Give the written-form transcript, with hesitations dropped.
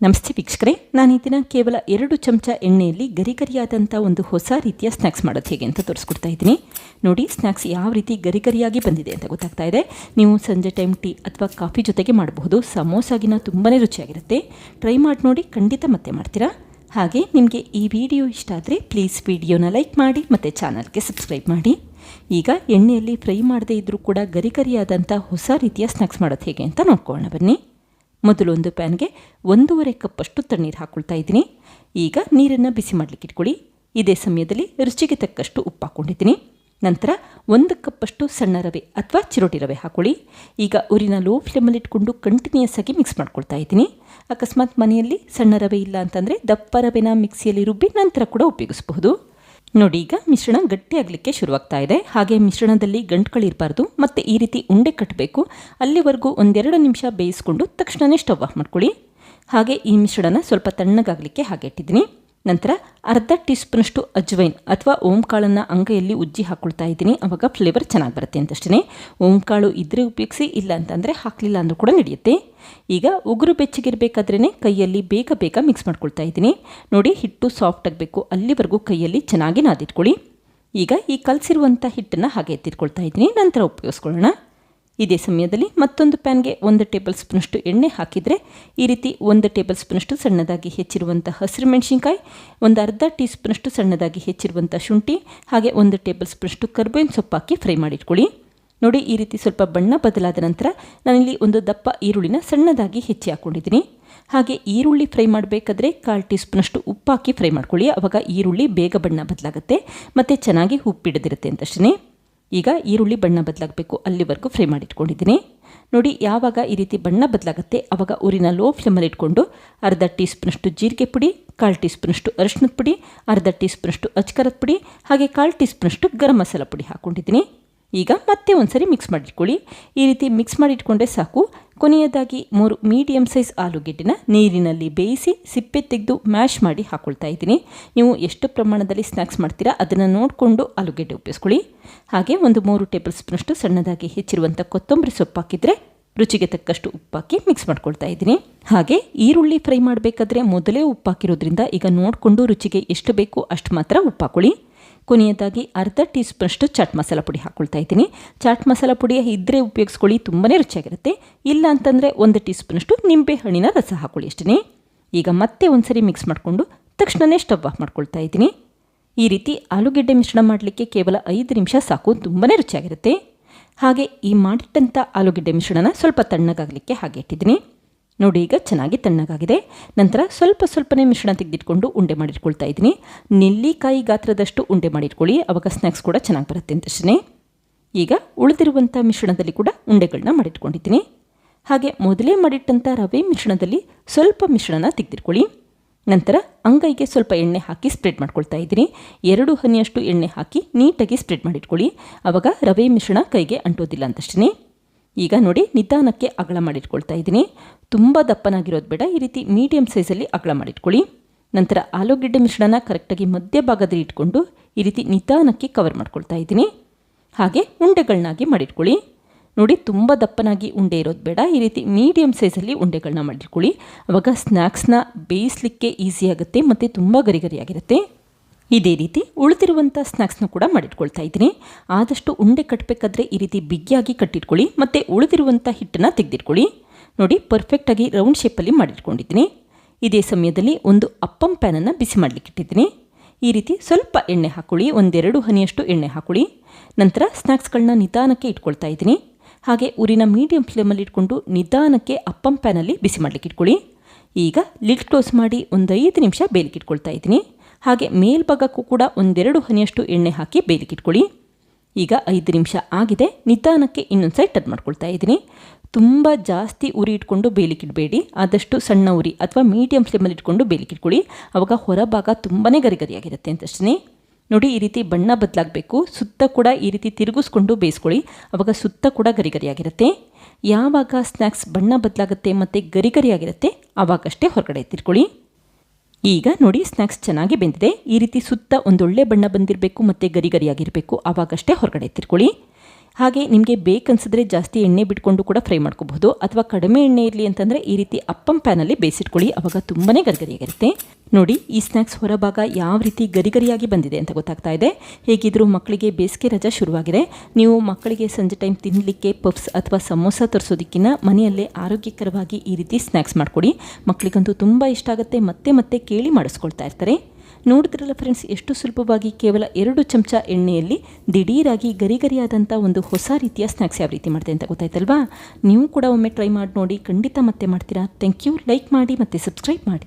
ನಮಸ್ತೆ ವೀಕ್ಷಕರೇ, ನಾನು ಈ ದಿನ ಕೇವಲ 2 ಚಮಚ ಎಣ್ಣೆಯಲ್ಲಿ ಗರಿಗರಿಯಾದಂಥ ಒಂದು ಹೊಸ ರೀತಿಯ ಸ್ನ್ಯಾಕ್ಸ್ ಮಾಡೋದು ಹೇಗೆ ಅಂತ ತೋರಿಸ್ಕೊಡ್ತಾ ಇದ್ದೀನಿ. ನೋಡಿ, ಸ್ನ್ಯಾಕ್ಸ್ ಯಾವ ರೀತಿ ಗರಿಗರಿಯಾಗಿ ಬಂದಿದೆ ಅಂತ ಗೊತ್ತಾಗ್ತಾ ಇದೆ. ನೀವು ಸಂಜೆ ಟೈಮ್ ಟೀ ಅಥವಾ ಕಾಫಿ ಜೊತೆಗೆ ಮಾಡಬಹುದು. ಸಮೋಸಾಗಿನ ತುಂಬಾ ರುಚಿಯಾಗಿರುತ್ತೆ. ಟ್ರೈ ಮಾಡಿ ನೋಡಿ, ಖಂಡಿತ ಮತ್ತೆ ಮಾಡ್ತೀರಾ. ಹಾಗೆ ನಿಮಗೆ ಈ ವಿಡಿಯೋ ಇಷ್ಟ ಆದರೆ ಪ್ಲೀಸ್ ವಿಡಿಯೋನ ಲೈಕ್ ಮಾಡಿ ಮತ್ತು ಚಾನಲ್ಗೆ ಸಬ್ಸ್ಕ್ರೈಬ್ ಮಾಡಿ. ಈಗ ಎಣ್ಣೆಯಲ್ಲಿ ಫ್ರೈ ಮಾಡದೇ ಇದ್ದರೂ ಕೂಡ ಗರಿಗರಿಯಾದಂಥ ಹೊಸ ರೀತಿಯ ಸ್ನ್ಯಾಕ್ಸ್ ಮಾಡೋದು ಹೇಗೆ ಅಂತ ನೋಡ್ಕೊಳ್ಳೋಣ ಬನ್ನಿ. ಮೊದಲು ಒಂದು ಪ್ಯಾನ್ಗೆ 1.5 ಕಪ್ಪಷ್ಟು ತಣ್ಣೀರು ಹಾಕ್ಕೊಳ್ತಾ ಇದ್ದೀನಿ. ಈಗ ನೀರನ್ನು ಬಿಸಿ ಮಾಡಲಿಕ್ಕೆ ಇಟ್ಕೊಳ್ಳಿ. ಇದೇ ಸಮಯದಲ್ಲಿ ರುಚಿಗೆ ತಕ್ಕಷ್ಟು ಉಪ್ಪು ಹಾಕ್ಕೊಂಡಿದ್ದೀನಿ. ನಂತರ 1 ಕಪ್ಪಷ್ಟು ಸಣ್ಣ ರವೆ ಅಥವಾ ಚಿರೋಟಿ ರವೆ ಹಾಕ್ಕೊಳ್ಳಿ. ಈಗ ಉರಿನ ಲೋ ಫ್ಲೇಮಲ್ಲಿ ಇಟ್ಕೊಂಡು ಕಂಟಿನ್ಯೂಸ್ ಆಗಿ ಮಿಕ್ಸ್ ಮಾಡ್ಕೊಳ್ತಾ ಇದ್ದೀನಿ. ಅಕಸ್ಮಾತ್ ಮನೆಯಲ್ಲಿ ಸಣ್ಣ ರವೆ ಇಲ್ಲ ಅಂತಂದರೆ ದಪ್ಪ ರವೆನ ಮಿಕ್ಸಿಯಲ್ಲಿ ರುಬ್ಬಿ ನಂತರ ಕೂಡ ಉಪಯೋಗಿಸಬಹುದು. ನೋಡಿ, ಈಗ ಮಿಶ್ರಣ ಗಟ್ಟಿಯಾಗಲಿಕ್ಕೆ ಶುರುವಾಗ್ತಾ ಇದೆ. ಹಾಗೆ ಮಿಶ್ರಣದಲ್ಲಿ ಗಂಟುಗಳಿರಬಾರ್ದು ಮತ್ತು ಈ ರೀತಿ ಉಂಡೆ ಕಟ್ಟಬೇಕು. ಅಲ್ಲಿವರೆಗೂ 1-2 ನಿಮಿಷ ಬೇಯಿಸ್ಕೊಂಡು ತಕ್ಷಣವೇ ಸ್ಟವ್ ಆಫ್ ಮಾಡ್ಕೊಳ್ಳಿ. ಹಾಗೆ ಈ ಮಿಶ್ರಣ ಸ್ವಲ್ಪ ತಣ್ಣಗಾಗಲಿಕ್ಕೆ ಹಾಗೆ ಇಟ್ಟಿದ್ದೀನಿ. ನಂತರ ಅರ್ಧ ಟೀ ಸ್ಪೂನಷ್ಟು ಅಜ್ವೈನ್ ಅಥವಾ ಓಂಕಾಳನ್ನು ಅಂಗೈಯಲ್ಲಿ ಉಜ್ಜಿ ಹಾಕ್ಕೊಳ್ತಾ ಇದ್ದೀನಿ. ಆವಾಗ ಫ್ಲೇವರ್ ಚೆನ್ನಾಗಿ ಬರುತ್ತೆ ಅಂತಷ್ಟೇ. ಓಂಕಾಳು ಇದ್ದರೆ ಉಪಯೋಗಿಸಿ, ಇಲ್ಲ ಅಂತಂದರೆ ಹಾಕಲಿಲ್ಲ ಅಂದರೂ ಕೂಡ ನಡೆಯುತ್ತೆ. ಈಗ ಉಗುರು ಬೆಚ್ಚಗಿರಬೇಕಾದ್ರೇ ಕೈಯಲ್ಲಿ ಬೇಗ ಮಿಕ್ಸ್ ಮಾಡ್ಕೊಳ್ತಾ ಇದ್ದೀನಿ. ನೋಡಿ, ಹಿಟ್ಟು ಸಾಫ್ಟ್ ಆಗಬೇಕು, ಅಲ್ಲಿವರೆಗೂ ಕೈಯಲ್ಲಿ ಚೆನ್ನಾಗಿ ನಾದಿಟ್ಕೊಳ್ಳಿ. ಈಗ ಈ ಕಲಸಿರುವಂಥ ಹಿಟ್ಟನ್ನು ಹಾಗೆ ಎತ್ತಿಟ್ಕೊಳ್ತಾ ಇದ್ದೀನಿ. ನಂತರ ಉಪಯೋಗಿಸ್ಕೊಳ್ಳೋಣ. ಇದೇ ಸಮಯದಲ್ಲಿ ಮತ್ತೊಂದು ಪ್ಯಾನ್ಗೆ 1 ಟೇಬಲ್ ಸ್ಪೂನಷ್ಟು ಎಣ್ಣೆ ಹಾಕಿದರೆ ಈ ರೀತಿ 1 ಟೇಬಲ್ ಸ್ಪೂನಷ್ಟು ಸಣ್ಣದಾಗಿ ಹೆಚ್ಚಿರುವಂಥ ಹಸಿರು ಮೆಣಸಿನ್ಕಾಯಿ, 1/2 ಟೀ ಸ್ಪೂನಷ್ಟು ಸಣ್ಣದಾಗಿ ಹೆಚ್ಚಿರುವಂಥ ಶುಂಠಿ, ಹಾಗೆ 1 ಟೇಬಲ್ ಸ್ಪೂನಷ್ಟು ಕರ್ಬೇವಿನ ಸೊಪ್ಪು ಹಾಕಿ ಫ್ರೈ ಮಾಡಿಟ್ಕೊಳ್ಳಿ. ನೋಡಿ, ಈ ರೀತಿ ಸ್ವಲ್ಪ ಬಣ್ಣ ಬದಲಾದ ನಂತರ ನಾನಿಲ್ಲಿ ಒಂದು ದಪ್ಪ ಈರುಳ್ಳಿನ ಸಣ್ಣದಾಗಿ ಹೆಚ್ಚಿ ಹಾಕ್ಕೊಂಡಿದ್ದೀನಿ. ಹಾಗೆ ಈರುಳ್ಳಿ ಫ್ರೈ ಮಾಡಬೇಕಾದ್ರೆ 1/4 ಟೀ ಸ್ಪೂನಷ್ಟು ಉಪ್ಪು ಹಾಕಿ ಫ್ರೈ ಮಾಡ್ಕೊಳ್ಳಿ. ಆವಾಗ ಈರುಳ್ಳಿ ಬೇಗ ಬಣ್ಣ ಬದಲಾಗುತ್ತೆ ಮತ್ತು ಚೆನ್ನಾಗಿ ಉಪ್ಪಿಡದಿರುತ್ತೆ ಅಂತಷ್ಟೇ. ಈಗ ಈರುಳ್ಳಿ ಬಣ್ಣ ಬದಲಾಗಬೇಕು, ಅಲ್ಲಿವರೆಗೂ ಫ್ರೈ ಮಾಡಿಟ್ಕೊಂಡಿದ್ದೀನಿ. ನೋಡಿ, ಯಾವಾಗ ಈ ರೀತಿ ಬಣ್ಣ ಬದಲಾಗುತ್ತೆ ಆವಾಗ ಉರಿನ ಲೋ ಫ್ಲೇಮಲ್ಲಿ ಇಟ್ಕೊಂಡು ಅರ್ಧ ಟೀ ಸ್ಪೂನಷ್ಟು ಜೀರಿಗೆ ಪುಡಿ, 1/4 ಟೀ ಸ್ಪೂನಷ್ಟು ಅರಿಶಿಣದ ಪುಡಿ, ಅರ್ಧ ಟೀ ಸ್ಪೂನಷ್ಟು ಅಚ್ಕಾರದ ಪುಡಿ, ಹಾಗೆ 1/4 ಟೀ ಸ್ಪೂನಷ್ಟು ಗರಂ ಮಸಾಲ ಪುಡಿ ಹಾಕ್ಕೊಂಡಿದ್ದೀನಿ. ಈಗ ಮತ್ತೆ ಒಂದ್ಸರಿ ಮಿಕ್ಸ್ ಮಾಡಿಟ್ಕೊಳ್ಳಿ. ಈ ರೀತಿ ಮಿಕ್ಸ್ ಮಾಡಿಟ್ಕೊಂಡ್ರೆ ಸಾಕು. ಕೊನೆಯದಾಗಿ 3 ಮೀಡಿಯಮ್ ಸೈಜ್ ಆಲೂಗೆಡ್ಡೆನ ನೀರಿನಲ್ಲಿ ಬೇಯಿಸಿ ಸಿಪ್ಪೆ ತೆಗೆದು ಮ್ಯಾಶ್ ಮಾಡಿ ಹಾಕ್ಕೊಳ್ತಾ ಇದ್ದೀನಿ. ನೀವು ಎಷ್ಟು ಪ್ರಮಾಣದಲ್ಲಿ ಸ್ನ್ಯಾಕ್ಸ್ ಮಾಡ್ತೀರಾ ಅದನ್ನು ನೋಡಿಕೊಂಡು ಆಲೂಗೆಡ್ಡೆ ಉಪಯೋಗಿಸ್ಕೊಳ್ಳಿ. ಹಾಗೆ 3 ಟೇಬಲ್ ಸ್ಪೂನಷ್ಟು ಸಣ್ಣದಾಗಿ ಹೆಚ್ಚಿರುವಂಥ ಕೊತ್ತಂಬರಿ ಸೊಪ್ಪು ಹಾಕಿದರೆ ರುಚಿಗೆ ತಕ್ಕಷ್ಟು ಉಪ್ಪು ಹಾಕಿ ಮಿಕ್ಸ್ ಮಾಡ್ಕೊಳ್ತಾ ಇದ್ದೀನಿ. ಹಾಗೆ ಈರುಳ್ಳಿ ಫ್ರೈ ಮಾಡಬೇಕಾದ್ರೆ ಮೊದಲೇ ಉಪ್ಪು ಹಾಕಿರೋದ್ರಿಂದ ಈಗ ನೋಡಿಕೊಂಡು ರುಚಿಗೆ ಎಷ್ಟು ಬೇಕು ಅಷ್ಟು ಮಾತ್ರ ಉಪ್ಪು ಹಾಕೊಳ್ಳಿ. ಕೊನೆಯದಾಗಿ ಅರ್ಧ ಟೀ ಸ್ಪೂನಷ್ಟು ಚಾಟ್ ಮಸಾಲ ಪುಡಿ ಹಾಕ್ಕೊಳ್ತಾ ಇದ್ದೀನಿ. ಚಾಟ್ ಮಸಾಲ ಪುಡಿ ಇದ್ದರೆ ಉಪಯೋಗಿಸ್ಕೊಳ್ಳಿ, ತುಂಬಾ ರುಚಿಯಾಗಿರುತ್ತೆ. ಇಲ್ಲ ಅಂತಂದರೆ 1 ಟೀ ಸ್ಪೂನಷ್ಟು ನಿಂಬೆ ಹಣ್ಣಿನ ರಸ ಹಾಕ್ಕೊಳ್ಳಿ ಅಷ್ಟೇ. ಈಗ ಮತ್ತೆ ಒಂದ್ಸರಿ ಮಿಕ್ಸ್ ಮಾಡಿಕೊಂಡು ತಕ್ಷಣವೇ ಸ್ಟವ್ ಆಫ್ ಮಾಡ್ಕೊಳ್ತಾ ಇದ್ದೀನಿ. ಈ ರೀತಿ ಆಲೂಗೆಡ್ಡೆ ಮಿಶ್ರಣ ಮಾಡಲಿಕ್ಕೆ ಕೇವಲ 5 ನಿಮಿಷ ಸಾಕು, ತುಂಬಾ ರುಚಿಯಾಗಿರುತ್ತೆ. ಹಾಗೆ ಈ ಮಾಡಿಟ್ಟಂಥ ಆಲೂಗೆಡ್ಡೆ ಮಿಶ್ರಣನ ಸ್ವಲ್ಪ ತಣ್ಣಗಾಗಲಿಕ್ಕೆ ಹಾಗೆ ಇಟ್ಟಿದ್ದೀನಿ. ನೋಡಿ, ಈಗ ಚೆನ್ನಾಗಿ ತಣ್ಣಗಾಗಿದೆ. ನಂತರ ಸ್ವಲ್ಪನೇ ಮಿಶ್ರಣ ತೆಗೆದಿಟ್ಕೊಂಡು ಉಂಡೆ ಮಾಡಿಟ್ಕೊಳ್ತಾ ಇದ್ದೀನಿ. ನೆಲ್ಲಿಕಾಯಿ ಗಾತ್ರದಷ್ಟು ಉಂಡೆ ಮಾಡಿಟ್ಕೊಳ್ಳಿ, ಆವಾಗ ಸ್ನ್ಯಾಕ್ಸ್ ಕೂಡ ಚೆನ್ನಾಗಿ ಬರುತ್ತೆ ಅಂತಷ್ಟೇ. ಈಗ ಉಳಿದಿರುವಂಥ ಮಿಶ್ರಣದಲ್ಲಿ ಕೂಡ ಉಂಡೆಗಳನ್ನ ಮಾಡಿಟ್ಕೊಂಡಿದ್ದೀನಿ. ಹಾಗೆ ಮೊದಲೇ ಮಾಡಿಟ್ಟಂಥ ರವೆ ಮಿಶ್ರಣದಲ್ಲಿ ಸ್ವಲ್ಪ ಮಿಶ್ರಣ ತೆಗೆದಿಟ್ಕೊಳ್ಳಿ. ನಂತರ ಅಂಗೈಗೆ ಸ್ವಲ್ಪ ಎಣ್ಣೆ ಹಾಕಿ ಸ್ಪ್ರೆಡ್ ಮಾಡ್ಕೊಳ್ತಾ ಇದ್ದೀನಿ. 2 ಹನಿಯಷ್ಟು ಎಣ್ಣೆ ಹಾಕಿ ನೀಟಾಗಿ ಸ್ಪ್ರೆಡ್ ಮಾಡಿಟ್ಕೊಳ್ಳಿ, ಆವಾಗ ರವೆ ಮಿಶ್ರಣ ಕೈಗೆ ಅಂಟೋದಿಲ್ಲ ಅಂತಷ್ಟೇ. ಈಗ ನೋಡಿ, ನಿಧಾನಕ್ಕೆ ಅಗಲ ಮಾಡಿಟ್ಕೊಳ್ತಾ ಇದ್ದೀನಿ. ತುಂಬ ದಪ್ಪನಾಗಿರೋದು ಬೇಡ, ಈ ರೀತಿ ಮೀಡಿಯಮ್ ಸೈಜಲ್ಲಿ ಅಗಲ ಮಾಡಿಟ್ಕೊಳ್ಳಿ. ನಂತರ ಆಲೂಗೆಡ್ಡೆ ಮಿಶ್ರಣ ಕರೆಕ್ಟಾಗಿ ಮಧ್ಯಭಾಗದಲ್ಲಿ ಇಟ್ಕೊಂಡು ಈ ರೀತಿ ನಿಧಾನಕ್ಕೆ ಕವರ್ ಮಾಡ್ಕೊಳ್ತಾ ಇದ್ದೀನಿ. ಹಾಗೆ ಉಂಡೆಗಳನ್ನಾಗಿ ಮಾಡಿಟ್ಕೊಳ್ಳಿ. ನೋಡಿ, ತುಂಬ ದಪ್ಪನಾಗಿ ಉಂಡೆ ಇರೋದು ಬೇಡ, ಈ ರೀತಿ ಮೀಡಿಯಮ್ ಸೈಜಲ್ಲಿ ಉಂಡೆಗಳನ್ನ ಮಾಡಿಟ್ಕೊಳ್ಳಿ. ಆವಾಗ ಸ್ನ್ಯಾಕ್ಸ್ನ ಬೇಯಿಸಲಿಕ್ಕೆ ಈಸಿ ಆಗುತ್ತೆ ಮತ್ತು ತುಂಬ ಗರಿಗರಿಯಾಗಿರುತ್ತೆ. ಇದೇ ರೀತಿ ಉಳಿದಿರುವಂಥ ಸ್ನ್ಯಾಕ್ಸ್ನ ಕೂಡ ಮಾಡಿಟ್ಕೊಳ್ತಾ ಇದ್ದೀನಿ. ಆದಷ್ಟು ಉಂಡೆ ಕಟ್ಟಬೇಕಾದ್ರೆ ಈ ರೀತಿ ಬಿಗಿಯಾಗಿ ಕಟ್ಟಿಟ್ಕೊಳ್ಳಿ ಮತ್ತು ಉಳಿದಿರುವಂಥ ಹಿಟ್ಟನ್ನು ತೆಗೆದಿಟ್ಕೊಳ್ಳಿ. ನೋಡಿ, ಪರ್ಫೆಕ್ಟಾಗಿ ರೌಂಡ್ ಶೇಪಲ್ಲಿ ಮಾಡಿಟ್ಕೊಂಡಿದ್ದೀನಿ. ಇದೇ ಸಮಯದಲ್ಲಿ ಒಂದು ಅಪ್ಪಂ ಪ್ಯಾನನ್ನು ಬಿಸಿ ಮಾಡಲಿಕ್ಕೆ ಇಟ್ಟಿದ್ದೀನಿ. ಈ ರೀತಿ ಸ್ವಲ್ಪ ಎಣ್ಣೆ ಹಾಕ್ಕೊಳ್ಳಿ, 1-2 ಹನಿಯಷ್ಟು ಎಣ್ಣೆ ಹಾಕ್ಕೊಳ್ಳಿ. ನಂತರ ಸ್ನ್ಯಾಕ್ಸ್ಗಳನ್ನ ನಿಧಾನಕ್ಕೆ ಇಟ್ಕೊಳ್ತಾ ಇದ್ದೀನಿ. ಹಾಗೆ ಉರಿನ ಮೀಡಿಯಂ ಫ್ಲೇಮಲ್ಲಿ ಇಟ್ಕೊಂಡು ನಿಧಾನಕ್ಕೆ ಅಪ್ಪಂ ಪ್ಯಾನಲ್ಲಿ ಬಿಸಿ ಮಾಡಲಿಕ್ಕೆ ಇಟ್ಕೊಳ್ಳಿ. ಈಗ ಲಿಡ್ ಕ್ಲೋಸ್ ಮಾಡಿ 5 ನಿಮಿಷ ಬೇಯಲಿಕ್ಕೆ ಇಟ್ಕೊಳ್ತಾ ಇದ್ದೀನಿ. ಹಾಗೆ ಮೇಲ್ಭಾಗಕ್ಕೂ ಕೂಡ 1-2 ಹನಿಯಷ್ಟು ಎಣ್ಣೆ ಹಾಕಿ ಬೇಯಲಿಕ್ಕೆ ಇಟ್ಕೊಳ್ಳಿ. ಈಗ 5 ನಿಮಿಷ ಆಗಿದೆ. ನಿಧಾನಕ್ಕೆ ಇನ್ನೊಂದು ಸೈಡ್ ಟರ್ನ್ ಮಾಡ್ಕೊಳ್ತಾ ಇದ್ದೀನಿ. ತುಂಬ ಜಾಸ್ತಿ ಉರಿ ಇಟ್ಕೊಂಡು ಬೇಯಲಿಕ್ಕೆ ಇಡಬೇಡಿ, ಆದಷ್ಟು ಸಣ್ಣ ಉರಿ ಅಥವಾ ಮೀಡಿಯಂ ಫ್ಲೇಮಲ್ಲಿ ಇಟ್ಕೊಂಡು ಬೇಯಲಿಕ್ಕೆ ಇಟ್ಕೊಳ್ಳಿ, ಆವಾಗ ಹೊರಭಾಗ ತುಂಬಾ ಗರಿಗರಿಯಾಗಿರುತ್ತೆ ಅಂತಷ್ಟೇ. ನೋಡಿ, ಈ ರೀತಿ ಬಣ್ಣ ಬದಲಾಗಬೇಕು. ಸುತ್ತ ಕೂಡ ಈ ರೀತಿ ತಿರುಗಿಸ್ಕೊಂಡು ಬೇಯಿಸ್ಕೊಳ್ಳಿ, ಆವಾಗ ಸುತ್ತ ಕೂಡ ಗರಿಗರಿಯಾಗಿರುತ್ತೆ. ಯಾವಾಗ ಸ್ನ್ಯಾಕ್ಸ್ ಬಣ್ಣ ಬದಲಾಗುತ್ತೆ ಮತ್ತು ಗರಿಗರಿಯಾಗಿರುತ್ತೆ ಆವಾಗಷ್ಟೇ ಹೊರಗಡೆ ಎತ್ತಿಟ್ಕೊಳ್ಳಿ. ಈಗ ನೋಡಿ, ಸ್ನ್ಯಾಕ್ಸ್ ಚೆನ್ನಾಗಿ ಬೆಂದಿದೆ. ಈ ರೀತಿ ಸುತ್ತ ಒಂದೊಳ್ಳೆ ಬಣ್ಣ ಬಂದಿರಬೇಕು ಮತ್ತು ಗರಿಗರಿಯಾಗಿರಬೇಕು, ಆವಾಗಷ್ಟೇ ಹೊರಗಡೆ ಎತ್ತಿಟ್ಕೊಳ್ಳಿ. ಹಾಗೆ ನಿಮಗೆ ಬೇಕನ್ಸಿದ್ರೆ ಜಾಸ್ತಿ ಎಣ್ಣೆ ಬಿಟ್ಕೊಂಡು ಕೂಡ ಫ್ರೈ ಮಾಡ್ಕೋಬಹುದು, ಅಥವಾ ಕಡಿಮೆ ಎಣ್ಣೆ ಇರಲಿ ಅಂತಂದರೆ ಈ ರೀತಿ ಅಪ್ಪಂ ಪ್ಯಾನಲ್ಲಿ ಬೇಯಿಸಿಟ್ಕೊಳ್ಳಿ, ಆವಾಗ ತುಂಬಾ ಗರಿಗರಿಯಾಗಿರುತ್ತೆ. ನೋಡಿ ಈ ಸ್ನ್ಯಾಕ್ಸ್ ಹೊರಭಾಗ ಯಾವ ರೀತಿ ಗರಿಗರಿಯಾಗಿ ಬಂದಿದೆ ಅಂತ ಗೊತ್ತಾಗ್ತಾ ಇದೆ. ಹೇಗಿದ್ರೂ ಮಕ್ಕಳಿಗೆ ಬೇಸಿಗೆ ರಜಾ ಶುರುವಾಗಿದೆ. ನೀವು ಮಕ್ಕಳಿಗೆ ಸಂಜೆ ಟೈಮ್ ತಿನ್ನಲಿಕ್ಕೆ ಪಫ್ಸ್ ಅಥವಾ ಸಮೋಸ ತರಿಸೋದಕ್ಕಿಂತ ಮನೆಯಲ್ಲೇ ಆರೋಗ್ಯಕರವಾಗಿ ಈ ರೀತಿ ಸ್ನ್ಯಾಕ್ಸ್ ಮಾಡಿಕೊಡಿ. ಮಕ್ಕಳಿಗಂತೂ ತುಂಬ ಇಷ್ಟ ಆಗುತ್ತೆ, ಮತ್ತೆ ಮತ್ತೆ ಕೇಳಿ ಮಾಡಿಸ್ಕೊಳ್ತಾ ಇರ್ತಾರೆ. ನೋಡಿದ್ರಲ್ಲ ಫ್ರೆಂಡ್ಸ್, ಎಷ್ಟು ಸುಲಭವಾಗಿ ಕೇವಲ 2 ಚಮಚ ಎಣ್ಣೆಯಲ್ಲಿ ದಿಢೀರಾಗಿ ಗರಿಗರಿಯಾದಂಥ ಒಂದು ಹೊಸ ರೀತಿಯ ಸ್ನ್ಯಾಕ್ಸ್ ಯಾವ ರೀತಿ ಮಾಡ್ತೆ ಅಂತ ಗೊತ್ತಾಯ್ತಲ್ವಾ. ನೀವು ಕೂಡ ಒಮ್ಮೆ ಟ್ರೈ ಮಾಡಿ ನೋಡಿ, ಖಂಡಿತ ಮತ್ತೆ ಮಾಡ್ತೀರಾ. Thank you. ಲೈಕ್ ಮಾಡಿ ಮತ್ತು ಸಬ್ಸ್ಕ್ರೈಬ್ ಮಾಡಿ.